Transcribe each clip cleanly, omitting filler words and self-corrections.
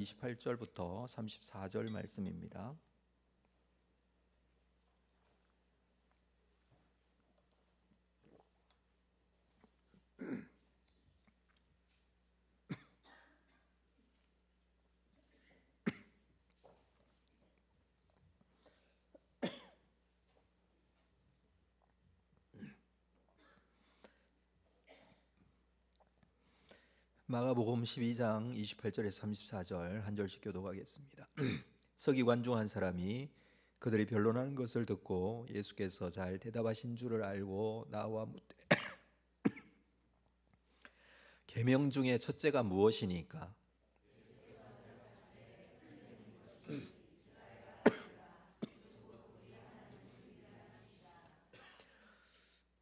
28절부터 34절 말씀입니다. 마가복음 12장 28절에서 34절 한 절씩 교독하겠습니다. 서기관 중 한 사람이 그들이 변론하는 것을 듣고 예수께서 잘 대답하신 줄을 알고 나와 묻되 계명 중에 첫째가 무엇이니까?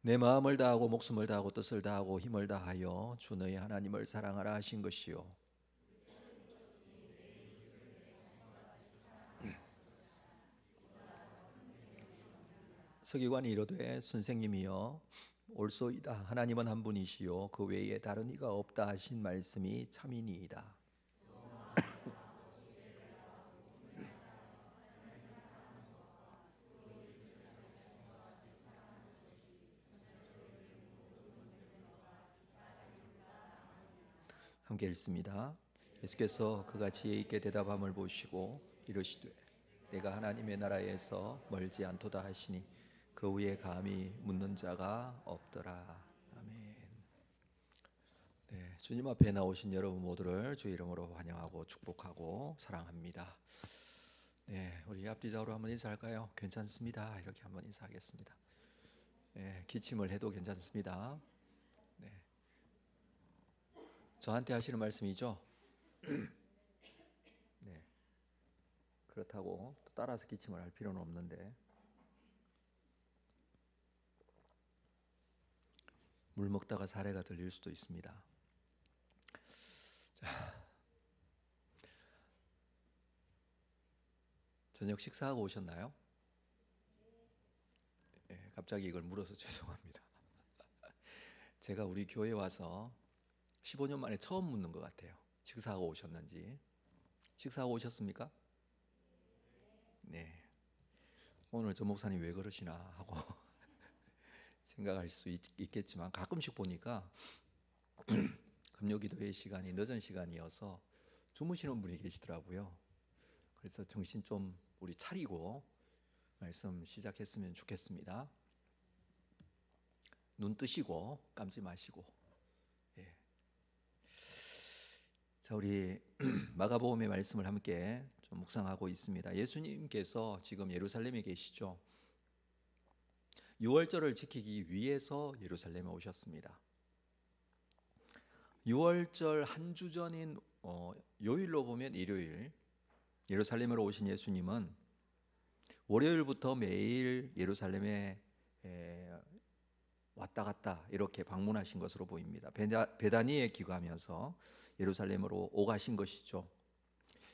내 마음을 다하고 목숨을 다하고 뜻을 다하고 힘을 다하여 주 너희 하나님을 사랑하라 하신 것이요. 서기관이 이르되 선생님이여 옳소이다. 하나님은 한 분이시요 그 외에 다른 이가 없다 하신 말씀이 참이니이다. 함께 읽습니다. 예수께서 그가 지혜 있게 대답함을 보시고 이르시되 내가 하나님의 나라에서 멀지 않도다 하시니 그 위에 감히 묻는 자가 없더라. 아멘. 네, 주님 앞에 나오신 여러분 모두를 주 이름으로 환영하고 축복하고 사랑합니다. 네, 우리 앞뒤좌우로 한번 인사할까요? 괜찮습니다. 이렇게 한번 인사하겠습니다. 네, 기침을 해도 괜찮습니다. 네, 저한테 하시는 말씀이죠? 네, 그렇다고 따라서 기침을 할 필요는 없는데 물 먹다가 사례가 들릴 수도 있습니다. 자, 저녁 식사하고 오셨나요? 네, 갑자기 이걸 물어서 죄송합니다. 제가 우리 교회 와서 15년 만에 처음 묻는 것 같아요. 식사하고 오셨는지. 식사하고 오셨습니까? 네. 오늘 저 목사님 왜 그러시나 하고 생각할 수 있겠지만 가끔씩 보니까 금요기도회 시간이 늦은 시간이어서 주무시는 분이 계시더라고요. 그래서 정신 좀 우리 차리고 말씀 시작했으면 좋겠습니다. 눈 뜨시고 감지 마시고. 예. 자, 우리 마가복음의 말씀을 함께 좀 묵상하고 있습니다. 예수님께서 지금 예루살렘에 계시죠. 유월절을 지키기 위해서 예루살렘에 오셨습니다. 유월절 한 주 전인 요일로 보면 일요일 예루살렘으로 오신 예수님은 월요일부터 매일 예루살렘에 왔다 갔다 이렇게 방문하신 것으로 보입니다. 베다니에 귀가하면서 예루살렘으로 오가신 것이죠.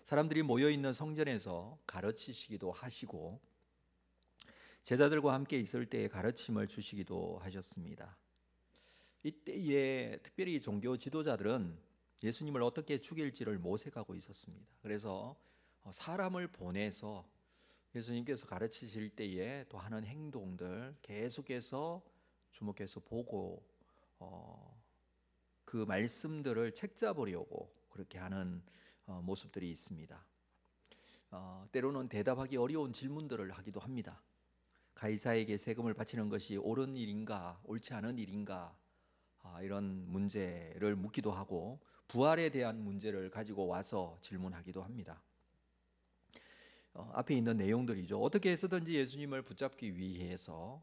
사람들이 모여있는 성전에서 가르치시기도 하시고 제자들과 함께 있을 때에 가르침을 주시기도 하셨습니다. 이때에 특별히 종교 지도자들은 예수님을 어떻게 죽일지를 모색하고 있었습니다. 그래서 사람을 보내서 예수님께서 가르치실 때에 또 하는 행동들 계속해서 주목해서 보고 그 말씀들을 책잡으려고 그렇게 하는 모습들이 있습니다. 때로는 대답하기 어려운 질문들을 하기도 합니다. 가이사에게 세금을 바치는 것이 옳은 일인가 옳지 않은 일인가 이런 문제를 묻기도 하고 부활에 대한 문제를 가지고 와서 질문하기도 합니다. 앞에 있는 내용들이죠. 어떻게 해서든지 예수님을 붙잡기 위해서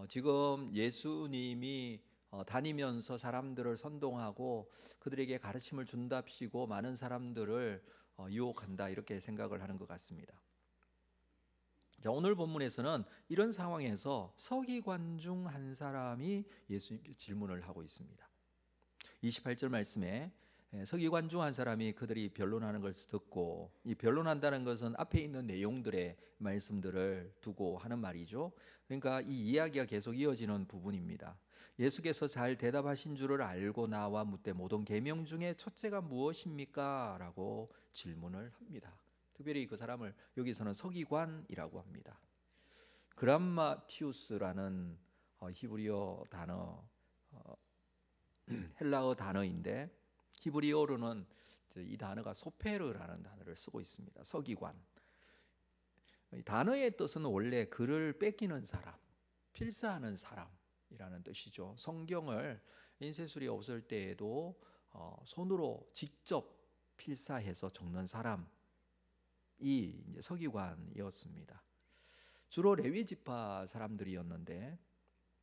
지금 예수님이 다니면서 사람들을 선동하고 그들에게 가르침을 준답시고 많은 사람들을 유혹한다 이렇게 생각을 하는 것 같습니다. 자, 오늘 본문에서는 이런 상황에서 서기관 중 한 사람이 예수님께 질문을 하고 있습니다. 28절 말씀에 서기관 중 한 사람이 그들이 변론하는 것을 듣고, 이 변론한다는 것은 앞에 있는 내용들의 말씀들을 두고 하는 말이죠. 그러니까 이 이야기가 계속 이어지는 부분입니다. 예수께서 잘 대답하신 줄을 알고 나와 묻되 모든 계명 중에 첫째가 무엇입니까? 라고 질문을 합니다. 특별히 그 사람을 여기서는 서기관이라고 합니다. 그람마티우스라는 히브리어 단어, 헬라어 단어인데, 히브리어로는 이 단어가 소페르라는 단어를 쓰고 있습니다. 서기관. 이 단어의 뜻은 원래 글을 뺏기는 사람, 필사하는 사람이라는 뜻이죠. 성경을 인쇄술이 없을 때에도 손으로 직접 필사해서 적는 사람이 이제 서기관이었습니다. 주로 레위 지파 사람들이었는데,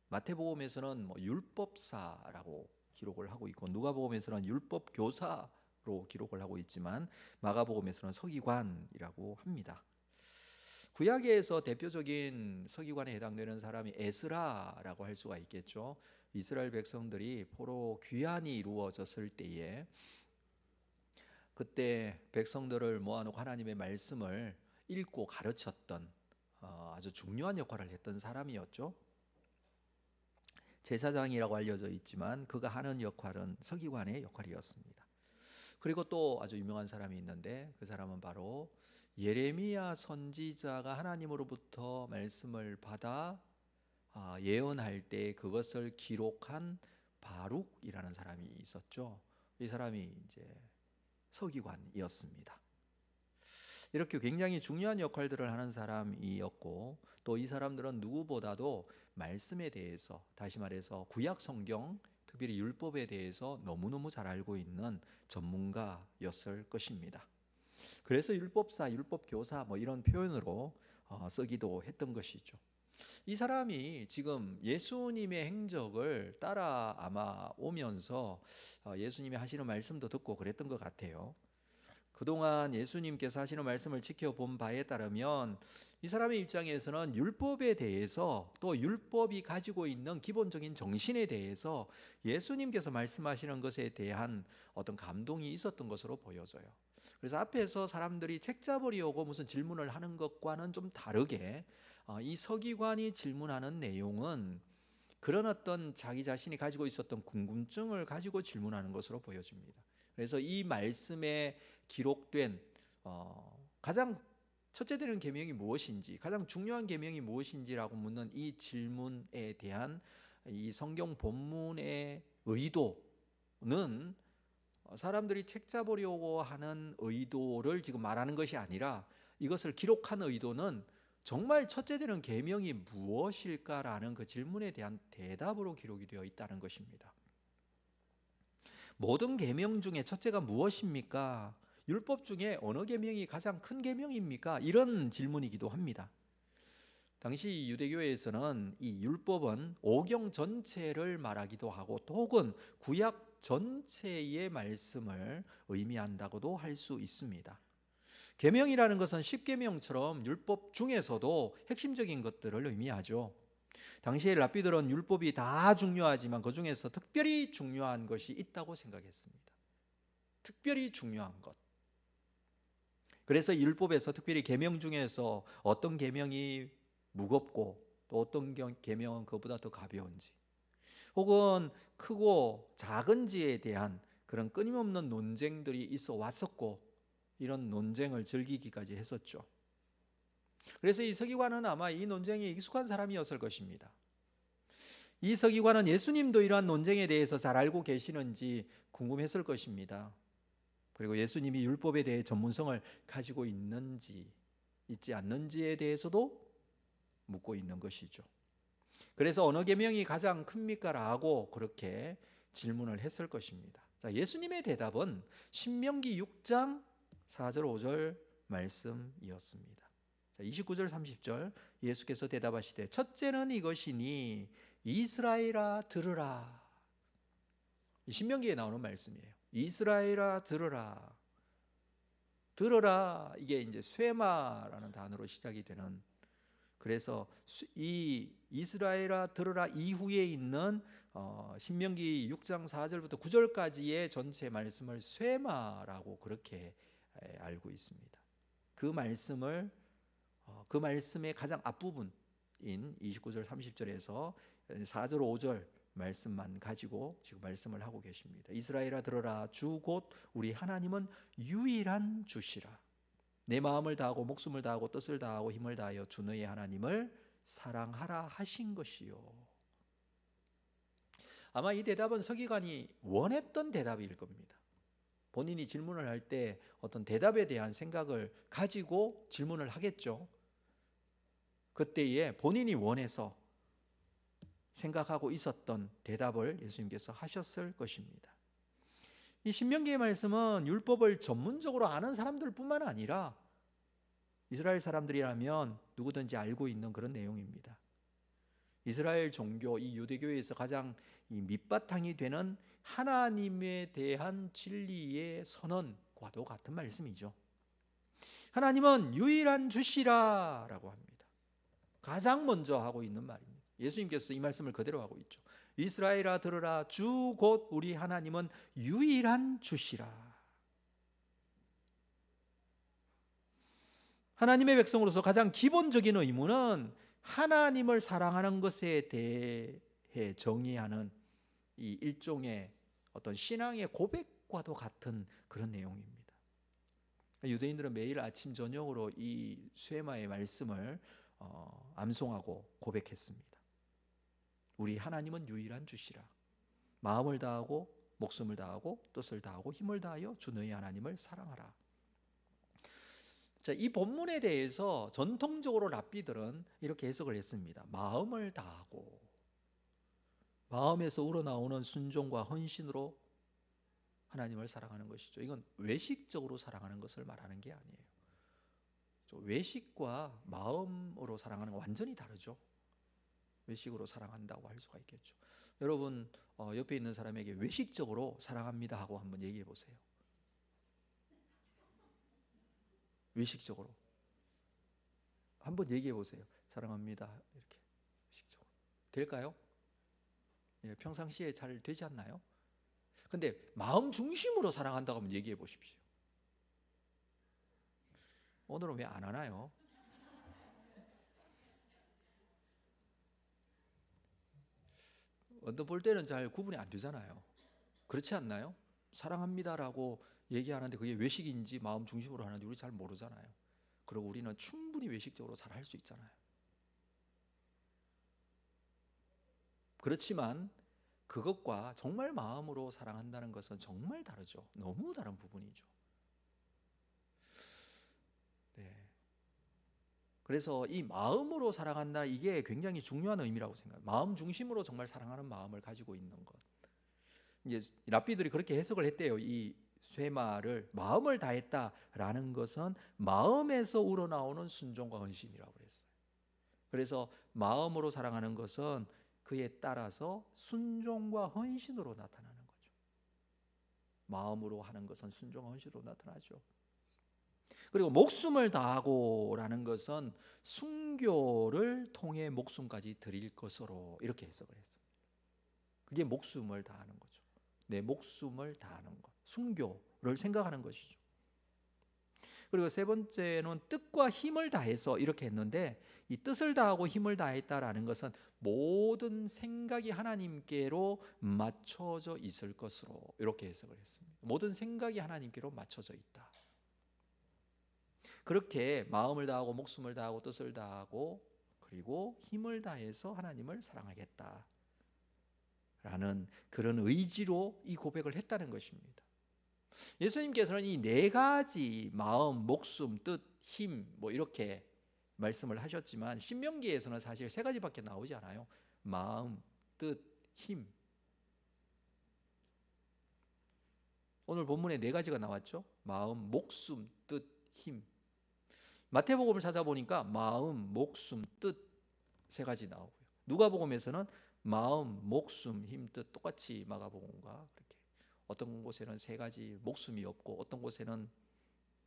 마태복음에서는 율법사라고 기록을 하고 있고, 누가복음에서는 율법 교사로 기록을 하고 있지만 마가복음에서는 서기관이라고 합니다. 구약에서 대표적인 서기관에 해당되는 사람이 에스라라고 할 수가 있겠죠. 이스라엘 백성들이 포로 귀환이 이루어졌을 때에 그때 백성들을 모아놓고 하나님의 말씀을 읽고 가르쳤던 아주 중요한 역할을 했던 사람이었죠. 제사장이라고 알려져 있지만 그가 하는 역할은 서기관의 역할이었습니다. 그리고 또 아주 유명한 사람이 있는데, 그 사람은 바로 예레미야 선지자가 하나님으로부터 말씀을 받아 예언할 때 그것을 기록한 바룩이라는 사람이 있었죠. 이 사람이 이제 서기관이었습니다. 이렇게 굉장히 중요한 역할들을 하는 사람이었고, 또 이 사람들은 누구보다도 말씀에 대해서, 다시 말해서 구약 성경, 특별히 율법에 대해서 너무너무 잘 알고 있는 전문가였을 것입니다. 그래서 율법사, 율법교사 이런 표현으로 쓰기도 했던 것이죠. 이 사람이 지금 예수님의 행적을 따라 아마 오면서 예수님이 하시는 말씀도 듣고 그랬던 것 같아요. 그동안 예수님께서 하시는 말씀을 지켜본 바에 따르면 이 사람의 입장에서는 율법에 대해서, 또 율법이 가지고 있는 기본적인 정신에 대해서 예수님께서 말씀하시는 것에 대한 어떤 감동이 있었던 것으로 보여져요. 그래서 앞에서 사람들이 책 잡으려고 무슨 질문을 하는 것과는 좀 다르게 이 서기관이 질문하는 내용은 그런 어떤 자기 자신이 가지고 있었던 궁금증을 가지고 질문하는 것으로 보여집니다. 그래서 이 말씀에 기록된 가장 첫째 되는 계명이 무엇인지, 가장 중요한 계명이 무엇인지라고 묻는 이 질문에 대한 이 성경 본문의 의도는 사람들이 책 잡으려고 하는 의도를 지금 말하는 것이 아니라, 이것을 기록한 의도는 정말 첫째 되는 계명이 무엇일까라는 그 질문에 대한 대답으로 기록이 되어 있다는 것입니다. 모든 계명 중에 첫째가 무엇입니까? 율법 중에 어느 계명이 가장 큰 계명입니까? 이런 질문이기도 합니다. 당시 유대교에서는 이 율법은 오경 전체를 말하기도 하고, 또 혹은 구약 전체의 말씀을 의미한다고도 할 수 있습니다. 계명이라는 것은 십계명처럼 율법 중에서도 핵심적인 것들을 의미하죠. 당시의 랍비들은 율법이 다 중요하지만 그 중에서 특별히 중요한 것이 있다고 생각했습니다. 특별히 중요한 것. 그래서 율법에서 특별히 계명 중에서 어떤 계명이 무겁고 또 어떤 계명은 그보다 더 가벼운지, 혹은 크고 작은지에 대한 그런 끊임없는 논쟁들이 있어 왔었고, 이런 논쟁을 즐기기까지 했었죠. 그래서 이 서기관은 아마 이 논쟁에 익숙한 사람이었을 것입니다. 이 서기관은 예수님도 이러한 논쟁에 대해서 잘 알고 계시는지 궁금했을 것입니다. 그리고 예수님이 율법에 대해 전문성을 가지고 있는지 있지 않는지에 대해서도 묻고 있는 것이죠. 그래서 어느 계명이 가장 큽니까? 라고 그렇게 질문을 했을 것입니다. 자, 예수님의 대답은 신명기 6장 4절 5절 말씀이었습니다. 자, 29절 30절 예수께서 대답하시되 첫째는 이것이니 이스라엘아 들으라. 이 신명기에 나오는 말씀이에요. 이스라엘아 들으라. 들으라, 이게 이제 쇠마라는 단어로 시작이 되는, 그래서 이 이스라엘아 들으라 이후에 있는 신명기 6장 4절부터 9절까지의 전체 말씀을 쇠마라고 그렇게 알고 있습니다. 그 말씀을 그 말씀의 가장 앞부분인 29절 30절에서 4절 5절 말씀만 가지고 지금 말씀을 하고 계십니다. 이스라엘아 들어라, 주 곧 우리 하나님은 유일한 주시라. 내 마음을 다하고 목숨을 다하고 뜻을 다하고 힘을 다하여 주 너의 하나님을 사랑하라 하신 것이요. 아마 이 대답은 서기관이 원했던 대답일 겁니다. 본인이 질문을 할 때 어떤 대답에 대한 생각을 가지고 질문을 하겠죠. 그때에 본인이 원해서 생각하고 있었던 대답을 예수님께서 하셨을 것입니다. 이 신명기의 말씀은 율법을 전문적으로 아는 사람들뿐만 아니라 이스라엘 사람들이라면 누구든지 알고 있는 그런 내용입니다. 이스라엘 종교, 이 유대교에서 가장 이 밑바탕이 되는 하나님에 대한 진리의 선언과도 같은 말씀이죠. 하나님은 유일한 주시라라고 합니다. 가장 먼저 하고 있는 말입니다. 예수님께서 이 말씀을 그대로 하고 있죠. 이스라엘아 들으라, 주 곧 우리 하나님은 유일한 주시라. 하나님의 백성으로서 가장 기본적인 의무는 하나님을 사랑하는 것에 대해 정의하는 이 일종의 어떤 신앙의 고백과도 같은 그런 내용입니다. 유대인들은 매일 아침 저녁으로 이 쇠마의 말씀을 암송하고 고백했습니다. 우리 하나님은 유일한 주시라. 마음을 다하고 목숨을 다하고 뜻을 다하고 힘을 다하여 주 너희 하나님을 사랑하라. 자, 이 본문에 대해서 전통적으로 랍비들은 이렇게 해석을 했습니다. 마음을 다하고, 마음에서 우러나오는 순종과 헌신으로 하나님을 사랑하는 것이죠. 이건 외식적으로 사랑하는 것을 말하는 게 아니에요. 외식과 마음으로 사랑하는 건 완전히 다르죠. 외식으로 사랑한다고 할 수가 있겠죠. 여러분 옆에 있는 사람에게 외식적으로 사랑합니다 하고 한번 얘기해 보세요. 외식적으로 한번 얘기해 보세요. 사랑합니다 이렇게 외식적으로 될까요? 예, 평상시에 잘 되지 않나요? 근데 마음 중심으로 사랑한다고 하면 얘기해 보십시오. 오늘은 왜 안 하나요? 언뜻 볼 때는 잘 구분이 안 되잖아요. 그렇지 않나요? 사랑합니다라고 얘기하는데 그게 외식인지 마음 중심으로 하는지 우리 잘 모르잖아요. 그리고 우리는 충분히 외식적으로 잘 할 수 있잖아요. 그렇지만 그것과 정말 마음으로 사랑한다는 것은 정말 다르죠. 너무 다른 부분이죠. 네. 그래서 이 마음으로 사랑한다, 이게 굉장히 중요한 의미라고 생각해요. 마음 중심으로 정말 사랑하는 마음을 가지고 있는 것. 이제 랍비들이 그렇게 해석을 했대요. 이 쇠마를 마음을 다했다라는 것은 마음에서 우러나오는 순종과 헌신이라고 그랬어요. 그래서 마음으로 사랑하는 것은 그에 따라서 순종과 헌신으로 나타나는 거죠. 마음으로 하는 것은 순종과 헌신으로 나타나죠. 그리고 목숨을 다하고라는 것은 순교를 통해 목숨까지 드릴 것으로 이렇게 해석을 했습니다. 그게 목숨을 다하는 거죠. 내 목숨을 다하는 것, 순교를 생각하는 것이죠. 그리고 세 번째는 뜻과 힘을 다해서 이렇게 했는데, 이 뜻을 다하고 힘을 다했다라는 것은 모든 생각이 하나님께로 맞춰져 있을 것으로 이렇게 해석을 했습니다. 모든 생각이 하나님께로 맞춰져 있다. 그렇게 마음을 다하고 목숨을 다하고 뜻을 다하고 그리고 힘을 다해서 하나님을 사랑하겠다 라는 그런 의지로 이 고백을 했다는 것입니다. 예수님께서는 이 네 가지 마음, 목숨, 뜻, 힘 뭐 이렇게 말씀을 하셨지만 신명기에서는 사실 세 가지밖에 나오지 않아요. 마음, 뜻, 힘. 오늘 본문에 네 가지가 나왔죠. 마음, 목숨, 뜻, 힘. 마태복음을 찾아보니까 마음, 목숨, 뜻 세 가지 나오고요. 누가복음에서는 마음, 목숨, 힘, 뜻 똑같이 마가복음과 그렇게 어떤 곳에는 세 가지 목숨이 없고 어떤 곳에는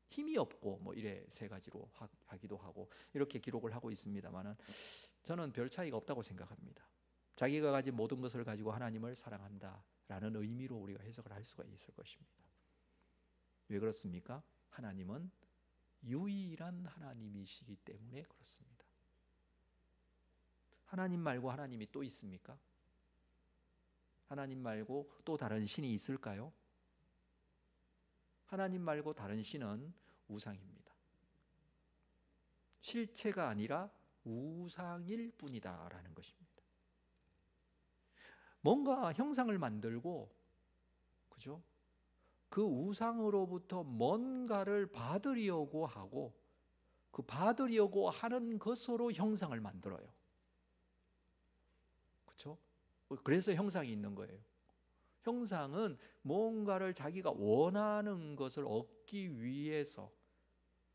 힘이 없고 뭐 이래 세 가지로 하기도 하고 이렇게 기록을 하고 있습니다만은 저는 별 차이가 없다고 생각합니다. 자기가 가진 모든 것을 가지고 하나님을 사랑한다라는 의미로 우리가 해석을 할 수가 있을 것입니다. 왜 그렇습니까? 하나님은 유일한 하나님이시기 때문에 그렇습니다. 하나님 말고 하나님이 또 있습니까? 하나님 말고 또 다른 신이 있을까요? 하나님 말고 다른 신은 우상입니다. 실체가 아니라 우상일 뿐이다라는 것입니다. 뭔가 형상을 만들고, 그죠? 그 우상으로부터 뭔가를 받으려고 하고, 그 받으려고 하는 것으로 형상을 만들어요. 그렇죠? 그래서 형상이 있는 거예요. 형상은 뭔가를 자기가 원하는 것을 얻기 위해서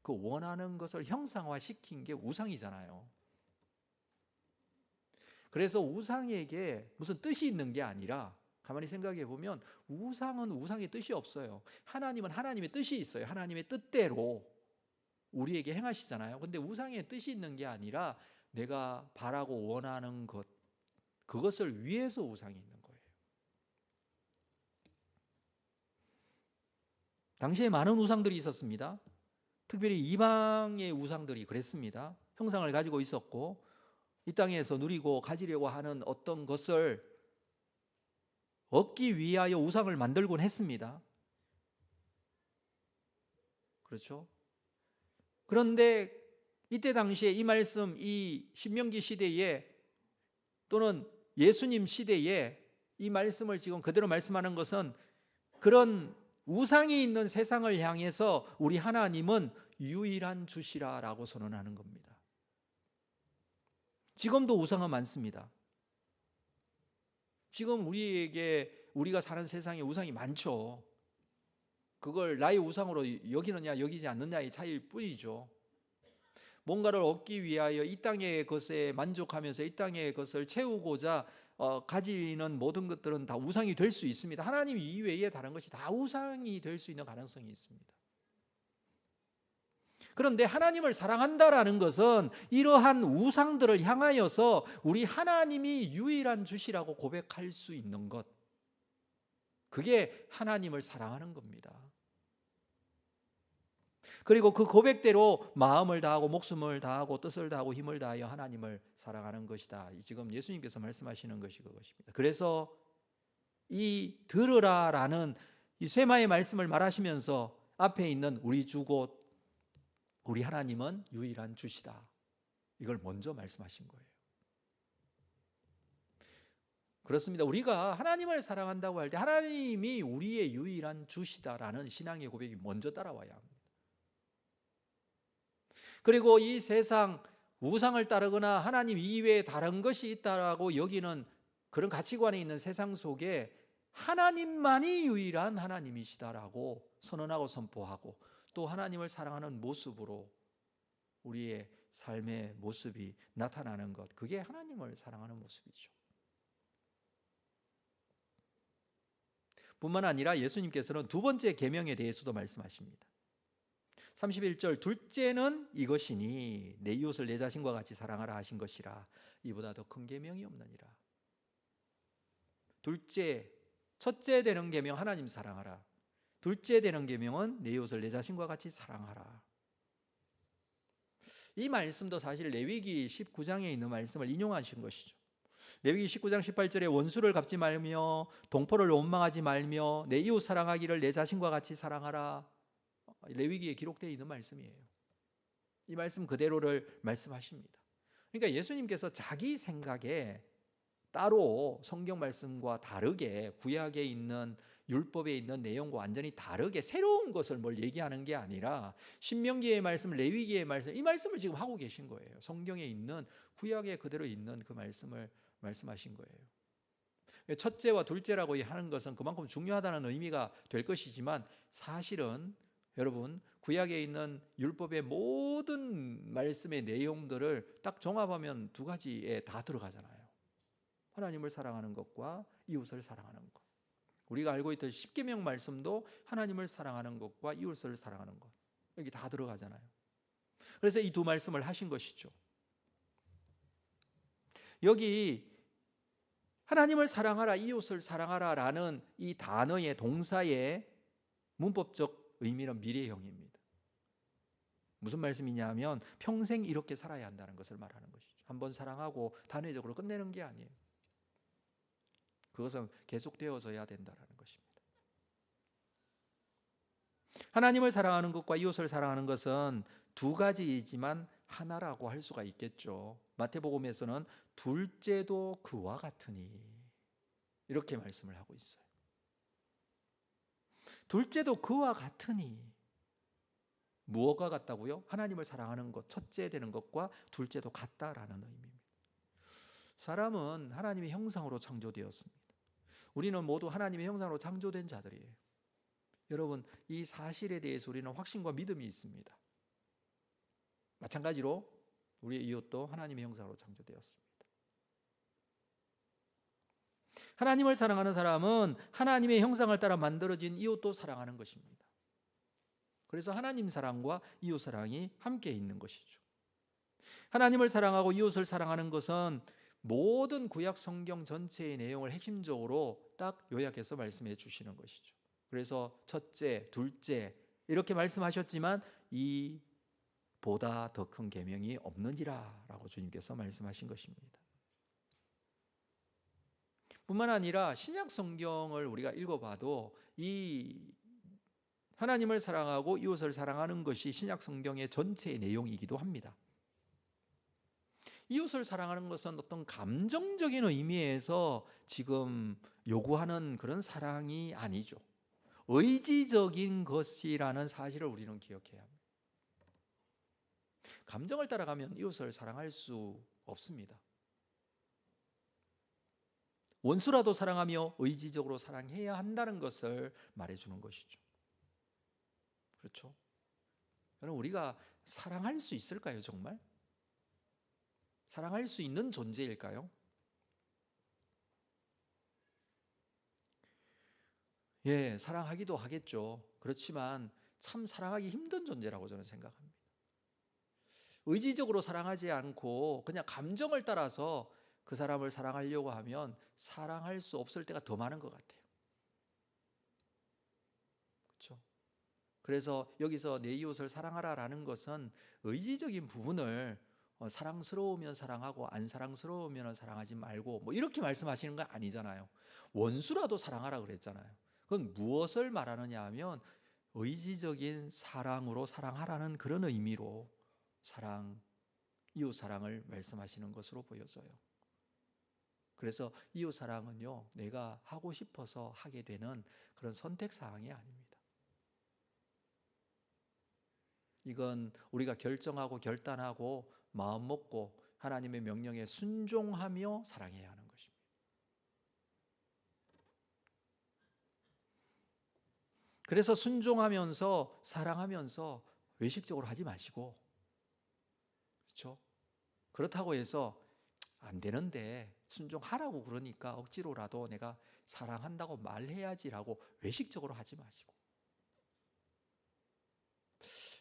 그 원하는 것을 형상화시킨 게 우상이잖아요. 그래서 우상에게 무슨 뜻이 있는 게 아니라, 가만히 생각해 보면 우상은 우상의 뜻이 없어요. 하나님은 하나님의 뜻이 있어요. 하나님의 뜻대로 우리에게 행하시잖아요. 근데 우상의 뜻이 있는 게 아니라 내가 바라고 원하는 것, 그것을 위해서 우상이 있는 거예요. 당시에 많은 우상들이 있었습니다. 특별히 이방의 우상들이 그랬습니다. 형상을 가지고 있었고, 이 땅에서 누리고 가지려고 하는 어떤 것을 얻기 위하여 우상을 만들곤 했습니다. 그렇죠? 그런데 이때 당시에 이 말씀, 이 신명기 시대에 또는 예수님 시대에 이 말씀을 지금 그대로 말씀하는 것은, 그런 우상이 있는 세상을 향해서 우리 하나님은 유일한 주시라라고 선언하는 겁니다. 지금도 우상은 많습니다. 지금 우리가 사는 세상에 우상이 많죠. 그걸 나의 우상으로 여기느냐 여기지 않느냐의 차이일 뿐이죠. 뭔가를 얻기 위하여 이 땅의 것에 만족하면서 이 땅의 것을 채우고자 가지는 모든 것들은 다 우상이 될 수 있습니다. 하나님 이외에 다른 것이 다 우상이 될 수 있는 가능성이 있습니다. 그런데 하나님을 사랑한다라는 것은 이러한 우상들을 향하여서 우리 하나님이 유일한 주시라고 고백할 수 있는 것, 그게 하나님을 사랑하는 겁니다. 그리고 그 고백대로 마음을 다하고 목숨을 다하고 뜻을 다하고 힘을 다하여 하나님을 사랑하는 것이다. 지금 예수님께서 말씀하시는 것이 그것입니다. 그래서 이 들으라라는 이 쇠마의 말씀을 말하시면서 앞에 있는 우리 주 곧 우리 하나님은 유일한 주시다, 이걸 먼저 말씀하신 거예요. 그렇습니다. 우리가 하나님을 사랑한다고 할 때 하나님이 우리의 유일한 주시다라는 신앙의 고백이 먼저 따라와야 합니다. 그리고 이 세상 우상을 따르거나 하나님 이외에 다른 것이 있다라고 여기는 그런 가치관에 있는 세상 속에 하나님만이 유일한 하나님이시다라고 선언하고 선포하고, 또 하나님을 사랑하는 모습으로 우리의 삶의 모습이 나타나는 것, 그게 하나님을 사랑하는 모습이죠. 뿐만 아니라 예수님께서는 두 번째 계명에 대해서도 말씀하십니다. 31절, 둘째는 이것이니 내 이웃을 내 자신과 같이 사랑하라 하신 것이라, 이보다 더 큰 계명이 없느니라. 첫째 되는 계명 하나님 사랑하라, 둘째 되는 계명은 내 이웃을 내 자신과 같이 사랑하라. 이 말씀도 사실 레위기 19장에 있는 말씀을 인용하신 것이죠. 레위기 19장 18절에 원수를 갚지 말며 동포를 원망하지 말며 내 이웃 사랑하기를 내 자신과 같이 사랑하라, 레위기에 기록되어 있는 말씀이에요. 이 말씀 그대로를 말씀하십니다. 그러니까 예수님께서 자기 생각에 따로 성경 말씀과 다르게, 구약에 있는 율법에 있는 내용과 완전히 다르게 새로운 것을 뭘 얘기하는 게 아니라 신명기의 말씀, 레위기의 말씀, 이 말씀을 지금 하고 계신 거예요. 성경에 있는, 구약에 그대로 있는 그 말씀을 말씀하신 거예요. 첫째와 둘째라고 하는 것은 그만큼 중요하다는 의미가 될 것이지만, 사실은 여러분 구약에 있는 율법의 모든 말씀의 내용들을 딱 종합하면 두 가지에 다 들어가잖아요. 하나님을 사랑하는 것과 이웃을 사랑하는 것. 우리가 알고 있던 십계명 말씀도 하나님을 사랑하는 것과 이웃을 사랑하는 것, 여기 다 들어가잖아요. 그래서 이 두 말씀을 하신 것이죠. 여기 하나님을 사랑하라, 이웃을 사랑하라라는 이 단어의 동사의 문법적 의미는 미래형입니다. 무슨 말씀이냐면 평생 이렇게 살아야 한다는 것을 말하는 것이죠. 한번 사랑하고 단회적으로 끝내는 게 아니에요. 그것은 계속되어져야 된다는 것입니다. 하나님을 사랑하는 것과 이웃을 사랑하는 것은 두 가지이지만 하나라고 할 수가 있겠죠. 마태복음에서는 둘째도 그와 같으니 이렇게 말씀을 하고 있어요. 둘째도 그와 같으니 무엇과 같다고요? 하나님을 사랑하는 것, 첫째 되는 것과 둘째도 같다라는 의미입니다. 사람은 하나님의 형상으로 창조되었습니다. 우리는 모두 하나님의 형상으로 창조된 자들이에요. 여러분, 이 사실에 대해서 우리는 확신과 믿음이 있습니다. 마찬가지로 우리의 이웃도 하나님의 형상으로 창조되었습니다. 하나님을 사랑하는 사람은 하나님의 형상을 따라 만들어진 이웃도 사랑하는 것입니다. 그래서 하나님 사랑과 이웃 사랑이 함께 있는 것이죠. 하나님을 사랑하고 이웃을 사랑하는 것은 모든 구약 성경 전체의 내용을 핵심적으로 딱 요약해서 말씀해 주시는 것이죠. 그래서 첫째, 둘째 이렇게 말씀하셨지만 이 보다 더 큰 계명이 없느니라 라고 주님께서 말씀하신 것입니다. 뿐만 아니라 신약 성경을 우리가 읽어봐도 이 하나님을 사랑하고 이웃을 사랑하는 것이 신약 성경의 전체의 내용이기도 합니다. 이웃을 사랑하는 것은 어떤 감정적인 의미에서 지금 요구하는 그런 사랑이 아니죠. 의지적인 것이라는 사실을 우리는 기억해야 합니다. 감정을 따라가면 이웃을 사랑할 수 없습니다. 원수라도 사랑하며 의지적으로 사랑해야 한다는 것을 말해주는 것이죠. 그렇죠? 여러분, 우리가 사랑할 수 있을까요, 정말? 사랑할 수 있는 존재일까요? 예, 사랑하기도 하겠죠. 그렇지만 참 사랑하기 힘든 존재라고 저는 생각합니다. 의지적으로 사랑하지 않고 그냥 감정을 따라서 그 사람을 사랑하려고 하면 사랑할 수 없을 때가 더 많은 것 같아요. 그렇죠? 그래서 여기서 내 이웃을 사랑하라라는 것은 의지적인 부분을 사랑스러우면 사랑하고 안 사랑스러우면 사랑하지 말고 뭐 이렇게 말씀하시는 거 아니잖아요. 원수라도 사랑하라 그랬잖아요. 그건 무엇을 말하느냐 하면 의지적인 사랑으로 사랑하라는 그런 의미로 이웃 사랑을 말씀하시는 것으로 보여져요. 그래서 이웃 사랑은요, 내가 하고 싶어서 하게 되는 그런 선택 사항이 아닙니다. 이건 우리가 결정하고 결단하고 마음 먹고 하나님의 명령에 순종하며 사랑해야 하는 것입니다. 그래서 순종하면서 사랑하면서 외식적으로 하지 마시고, 그렇죠? 그렇다고 해서 안 되는데 순종하라고 그러니까 억지로라도 내가 사랑한다고 말해야지라고 외식적으로 하지 마시고.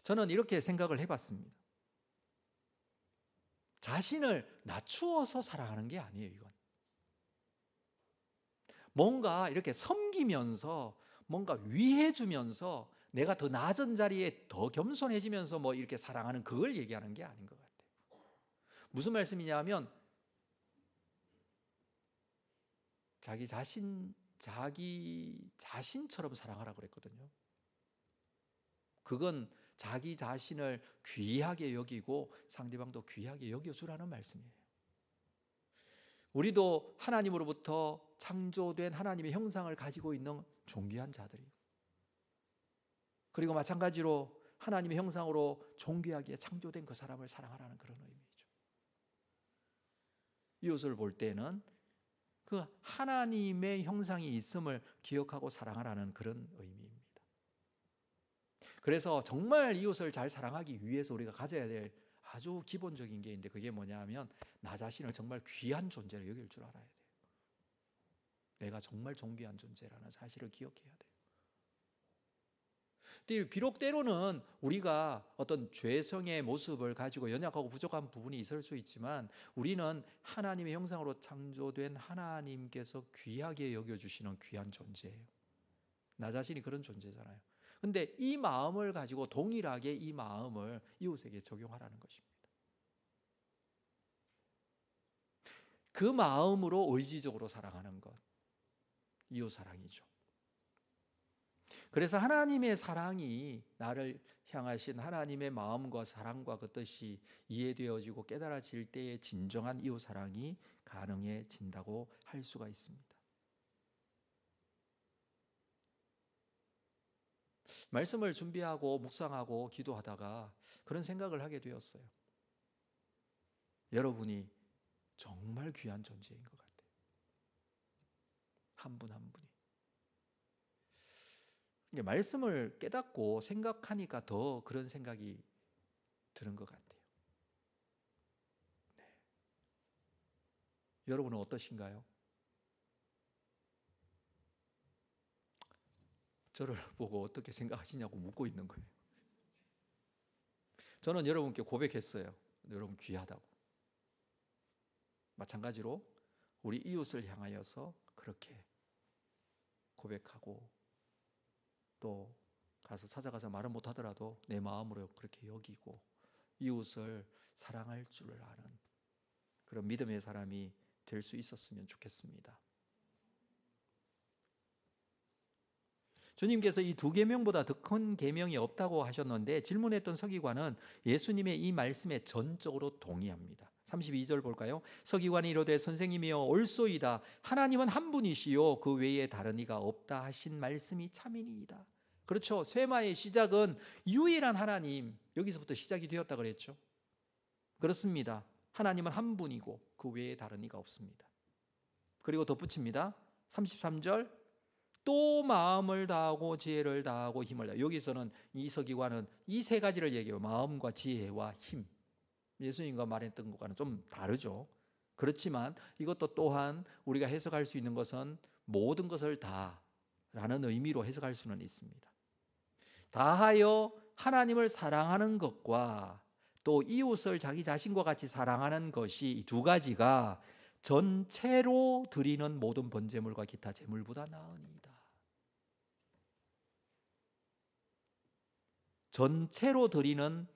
저는 이렇게 생각을 해봤습니다. 자신을 낮추어서 사랑하는 게 아니에요, 이건. 뭔가 이렇게 섬기면서 뭔가 위해주면서 내가 더 낮은 자리에 더 겸손해지면서 뭐 이렇게 사랑하는 그걸 얘기하는 게 아닌 것 같아요. 무슨 말씀이냐면 자기 자신처럼 사랑하라고 그랬거든요. 그건 자기 자신을 귀하게 여기고 상대방도 귀하게 여겨주라는 말씀이에요. 우리도 하나님으로부터 창조된 하나님의 형상을 가지고 있는 존귀한 자들이에요. 그리고 마찬가지로 하나님의 형상으로 존귀하게 창조된 그 사람을 사랑하라는 그런 의미죠. 이웃을 볼 때는 그 하나님의 형상이 있음을 기억하고 사랑하라는 그런 의미입니다. 그래서 정말 이웃을 잘 사랑하기 위해서 우리가 가져야 될 아주 기본적인 게 있는데 그게 뭐냐 하면 나 자신을 정말 귀한 존재로 여길 줄 알아야 돼요. 내가 정말 존귀한 존재라는 사실을 기억해야 돼요. 비록 때로는 우리가 어떤 죄성의 모습을 가지고 연약하고 부족한 부분이 있을 수 있지만 우리는 하나님의 형상으로 창조된 하나님께서 귀하게 여겨주시는 귀한 존재예요. 나 자신이 그런 존재잖아요. 근데 이 마음을 가지고 동일하게 이 마음을 이웃에게 적용하라는 것입니다. 그 마음으로 의지적으로 사랑하는 것, 이웃 사랑이죠. 그래서 하나님의 사랑이 나를 향하신 하나님의 마음과 사랑과 그 뜻이 이해되어지고 깨달아질 때에 진정한 이웃 사랑이 가능해진다고 할 수가 있습니다. 말씀을 준비하고 묵상하고 기도하다가 그런 생각을 하게 되었어요. 여러분이 정말 귀한 존재인 것 같아요. 한 분 한 분이. 말씀을 깨닫고 생각하니까 더 그런 생각이 드는 것 같아요. 네. 여러분은 어떠신가요? 저를 보고 어떻게 생각하시냐고 묻고 있는 거예요. 저는 여러분께 고백했어요. 여러분 귀하다고. 마찬가지로 우리 이웃을 향하여서 그렇게 고백하고 또 가서 찾아가서 말은 못하더라도 내 마음으로 그렇게 여기고 이웃을 사랑할 줄 아는 그런 믿음의 사람이 될 수 있었으면 좋겠습니다. 주님께서 이 두 계명보다 더 큰 계명이 없다고 하셨는데 질문했던 서기관은 예수님의 이 말씀에 전적으로 동의합니다. 32절 볼까요? 서기관이 이르되 선생님이여 옳소이다. 하나님은 한 분이시요 그 외에 다른 이가 없다 하신 말씀이 참이니이다. 그렇죠. 쇠마의 시작은 유일한 하나님, 여기서부터 시작이 되었다 그랬죠. 그렇습니다. 하나님은 한 분이고 그 외에 다른 이가 없습니다. 그리고 덧붙입니다. 33절 또 마음을 다하고 지혜를 다하고 힘을 다하고, 여기서는 이 서기관은 이 세 가지를 얘기해요. 마음과 지혜와 힘. 예수님과 말했던 것과는 좀 다르죠. 그렇지만 이것도 또한 우리가 해석할 수 있는 것은 모든 것을 다라는 의미로 해석할 수는 있습니다. 다하여 하나님을 사랑하는 것과 또 이웃을 자기 자신과 같이 사랑하는 것이 이 두 가지가 전체로 드리는 모든 번제물과 기타 제물보다 나으니이다. 전체로 드리는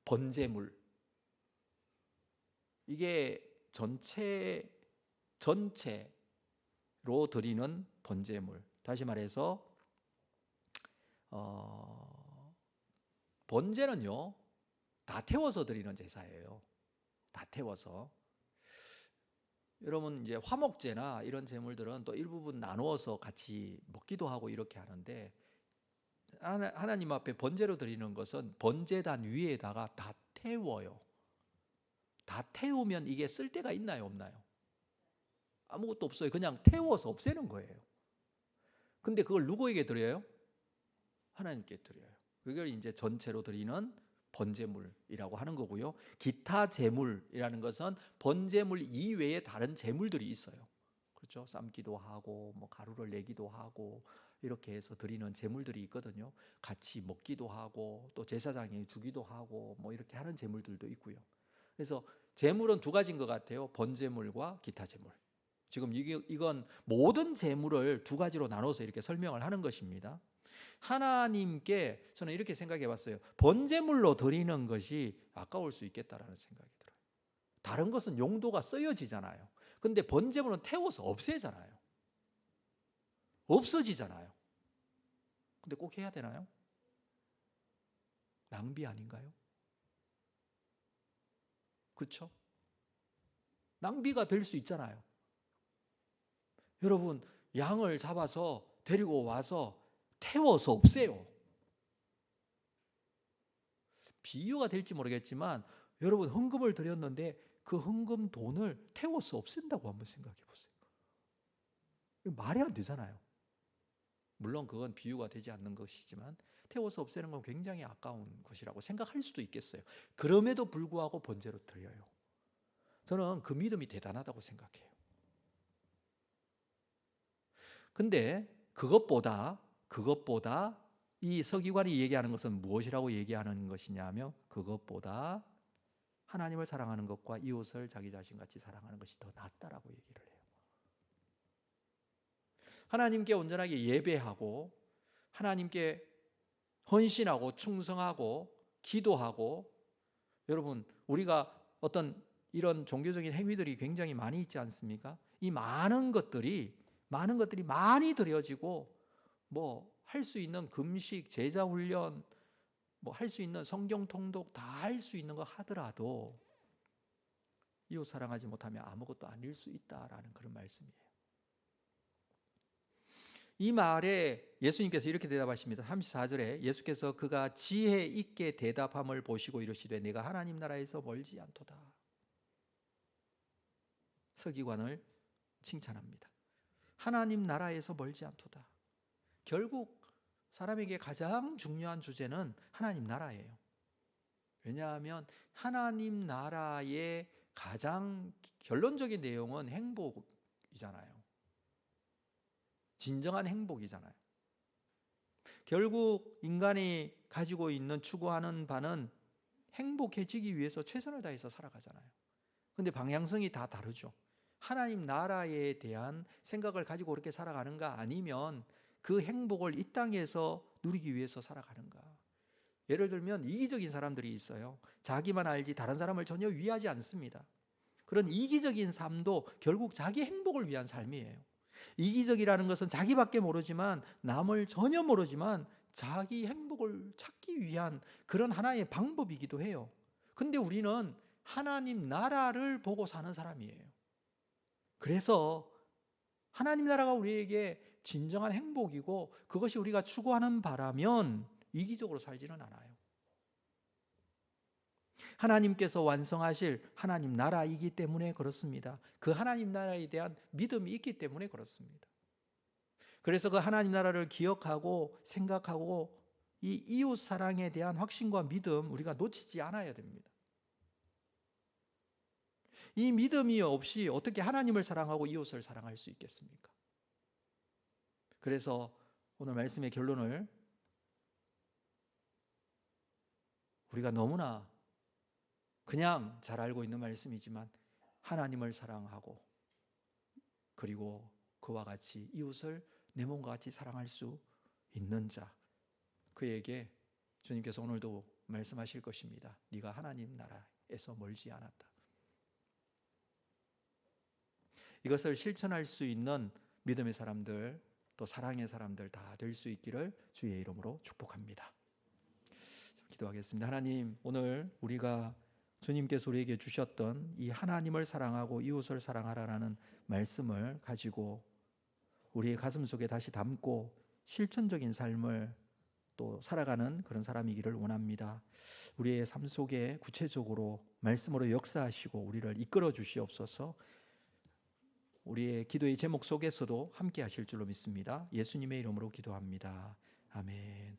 번제물, 이게 전체로 드리는 번제물. 다시 말해서 번제는요 다 태워서 드리는 제사예요. 다 태워서. 여러분 이제 화목제나 이런 제물들은 또 일부분 나누어서 같이 먹기도 하고 이렇게 하는데 하나님 앞에 번제로 드리는 것은 번제단 위에다가 다 태워요. 다 태우면 이게 쓸 데가 있나요, 없나요? 아무것도 없어요. 그냥 태워서 없애는 거예요. 근데 그걸 누구에게 드려요? 하나님께 드려요. 그걸 이제 전체로 드리는 번제물이라고 하는 거고요. 기타 제물이라는 것은 번제물 이외에 다른 제물들이 있어요. 그렇죠? 삶기도 하고 뭐 가루를 내기도 하고 이렇게 해서 드리는 제물들이 있거든요. 같이 먹기도 하고 또 제사장에 주기도 하고 뭐 이렇게 하는 제물들도 있고요. 그래서 제물은 두 가지인 것 같아요. 번제물과 기타 제물. 지금 이건 모든 제물을 두 가지로 나눠서 이렇게 설명을 하는 것입니다. 하나님께 저는 이렇게 생각해 봤어요. 번제물로 드리는 것이 아까울 수 있겠다라는 생각이 들어요. 다른 것은 용도가 쓰여지잖아요. 근데 번제물은 태워서 없애잖아요. 없어지잖아요. 근데 꼭 해야 되나요? 낭비 아닌가요? 그렇죠? 낭비가 될 수 있잖아요. 여러분 양을 잡아서 데리고 와서 태워서 없애요. 비유가 될지 모르겠지만 여러분 헌금을 드렸는데 그 헌금 돈을 태워서 없앤다고 한번 생각해 보세요. 말이 안 되잖아요. 물론 그건 비유가 되지 않는 것이지만 태워서 없애는 건 굉장히 아까운 것이라고 생각할 수도 있겠어요. 그럼에도 불구하고 번제로 드려요. 저는 그 믿음이 대단하다고 생각해요. 근데 그것보다 이 서기관이 얘기하는 것은 무엇이라고 얘기하는 것이냐면 그것보다 하나님을 사랑하는 것과 이웃을 자기 자신같이 사랑하는 것이 더 낫다라고 얘기를 해요. 하나님께 온전하게 예배하고 하나님께 헌신하고 충성하고 기도하고, 여러분 우리가 어떤 이런 종교적인 행위들이 굉장히 많이 있지 않습니까? 이 많은 것들이 많이 드려지고 뭐 할 수 있는 금식, 제자 훈련, 뭐 할 수 있는 성경 통독 다 할 수 있는 거 하더라도 이웃 사랑하지 못하면 아무것도 아닐 수 있다라는 그런 말씀이에요. 이 말에 예수님께서 이렇게 대답하십니다. 34절에 예수께서 그가 지혜 있게 대답함을 보시고 이르시되 내가 하나님 나라에서 멀지 않도다. 서기관을 칭찬합니다. 하나님 나라에서 멀지 않도다. 결국 사람에게 가장 중요한 주제는 하나님 나라예요. 왜냐하면 하나님 나라의 가장 결론적인 내용은 행복이잖아요. 진정한 행복이잖아요. 결국 인간이 가지고 있는 추구하는 바는 행복해지기 위해서 최선을 다해서 살아가잖아요. 근데 방향성이 다 다르죠. 하나님 나라에 대한 생각을 가지고 그렇게 살아가는가, 아니면 그 행복을 이 땅에서 누리기 위해서 살아가는가. 예를 들면 이기적인 사람들이 있어요. 자기만 알지 다른 사람을 전혀 위하지 않습니다. 그런 이기적인 삶도 결국 자기 행복을 위한 삶이에요. 이기적이라는 것은 자기밖에 모르지만, 남을 전혀 모르지만 자기 행복을 찾기 위한 그런 하나의 방법이기도 해요. 근데 우리는 하나님 나라를 보고 사는 사람이에요. 그래서 하나님 나라가 우리에게 진정한 행복이고 그것이 우리가 추구하는 바라면 이기적으로 살지는 않아요. 하나님께서 완성하실 하나님 나라이기 때문에 그렇습니다. 그 하나님 나라에 대한 믿음이 있기 때문에 그렇습니다. 그래서 그 하나님 나라를 기억하고 생각하고 이 이웃 사랑에 대한 확신과 믿음 우리가 놓치지 않아야 됩니다. 이 믿음이 없이 어떻게 하나님을 사랑하고 이웃을 사랑할 수 있겠습니까? 그래서 오늘 말씀의 결론을, 우리가 너무나 그냥 잘 알고 있는 말씀이지만 하나님을 사랑하고 그리고 그와 같이 이웃을 내 몸과 같이 사랑할 수 있는 자, 그에게 주님께서 오늘도 말씀하실 것입니다. 네가 하나님 나라에서 멀지 않았다. 이것을 실천할 수 있는 믿음의 사람들, 또 사랑의 사람들 다 될 수 있기를 주의 이름으로 축복합니다. 기도하겠습니다. 하나님, 오늘 우리가 주님께서 우리에게 주셨던 이 하나님을 사랑하고 이웃을 사랑하라는 말씀을 가지고 우리의 가슴 속에 다시 담고 실천적인 삶을 또 살아가는 그런 사람이기를 원합니다. 우리의 삶 속에 구체적으로 말씀으로 역사하시고 우리를 이끌어 주시옵소서. 우리의 기도의 제목 속에서도 함께 하실 줄로 믿습니다. 예수님의 이름으로 기도합니다. 아멘.